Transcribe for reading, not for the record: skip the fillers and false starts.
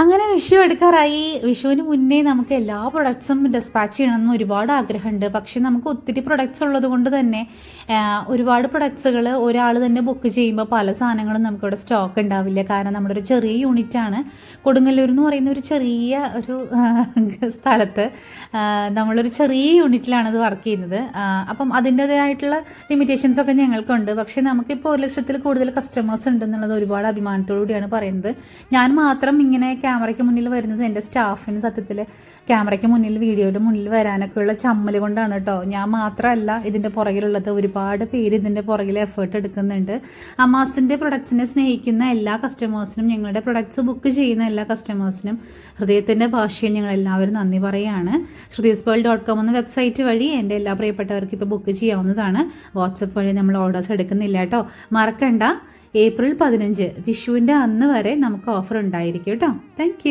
അങ്ങനെ വിഷു എടുക്കാറായി. വിഷുവിന് മുന്നേ നമുക്ക് എല്ലാ പ്രൊഡക്ട്സും ഡിസ്പാച്ച് ചെയ്യണമെന്ന് ഒരുപാട് ആഗ്രഹമുണ്ട്. പക്ഷെ നമുക്ക് ഒത്തിരി പ്രൊഡക്ട്സ് ഉള്ളത് കൊണ്ട് തന്നെ ഒരുപാട് പ്രൊഡക്ട്സുകൾ ഒരാൾ തന്നെ ബുക്ക് ചെയ്യുമ്പോൾ പല സാധനങ്ങളും നമുക്കിവിടെ സ്റ്റോക്ക് ഉണ്ടാവില്ല. കാരണം നമ്മുടെ ഒരു ചെറിയ യൂണിറ്റാണ്. കൊടുങ്ങല്ലൂർ എന്ന് പറയുന്ന ഒരു ചെറിയ ഒരു സ്ഥലത്ത് നമ്മളൊരു ചെറിയ യൂണിറ്റിലാണ് ഇത് വർക്ക് ചെയ്യുന്നത്. അപ്പം അതിൻ്റേതായിട്ടുള്ള ലിമിറ്റേഷൻസൊക്കെ ഞങ്ങൾക്കുണ്ട്. പക്ഷേ നമുക്കിപ്പോൾ 1 ലക്ഷത്തിൽ കൂടുതൽ കസ്റ്റമേഴ്സ് ഉണ്ടെന്നുള്ളത് ഒരുപാട് അഭിമാനത്തോടു കൂടിയാണ് പറയുന്നത്. ഞാൻ മാത്രം ഇങ്ങനെ ക്യാമറയ്ക്ക് മുന്നിൽ വരുന്നത് എൻ്റെ സ്റ്റാഫിന് സത്യത്തിൽ ക്യാമറയ്ക്ക് മുന്നിൽ വീഡിയോയുടെ മുന്നിൽ വരാനൊക്കെയുള്ള ചമ്മൽ കൊണ്ടാണ് കേട്ടോ. ഞാൻ മാത്രമല്ല ഇതിൻ്റെ പുറകിലുള്ളത്. ഒരുപാട് പേര് ഇതിൻ്റെ പുറകിൽ എഫേർട്ട് എടുക്കുന്നുണ്ട്. അമാസിൻ്റെ പ്രൊഡക്ട്സിനെ സ്നേഹിക്കുന്ന എല്ലാ കസ്റ്റമേഴ്സിനും, ഞങ്ങളുടെ പ്രൊഡക്ട്സ് ബുക്ക് ചെയ്യുന്ന എല്ലാ കസ്റ്റമേഴ്സിനും ഹൃദയത്തിൻ്റെ ഭാഷയിൽ ഞങ്ങൾ എല്ലാവരും നന്ദി പറയുകയാണ്. shrutispearl.com എന്ന വെബ്സൈറ്റ് വഴി എൻ്റെ എല്ലാ പ്രിയപ്പെട്ടവർക്ക് ഇപ്പോൾ ബുക്ക് ചെയ്യാവുന്നതാണ്. വാട്സപ്പ് വഴി നമ്മൾ ഓർഡേഴ്സ് എടുക്കുന്നില്ല കേട്ടോ. മറക്കണ്ട, ഏപ്രിൽ 15 വിഷുവിൻ്റെ അന്ന് വരെ നമുക്ക് ഓഫർ ഉണ്ടായിരിക്കും കേട്ടോ. താങ്ക്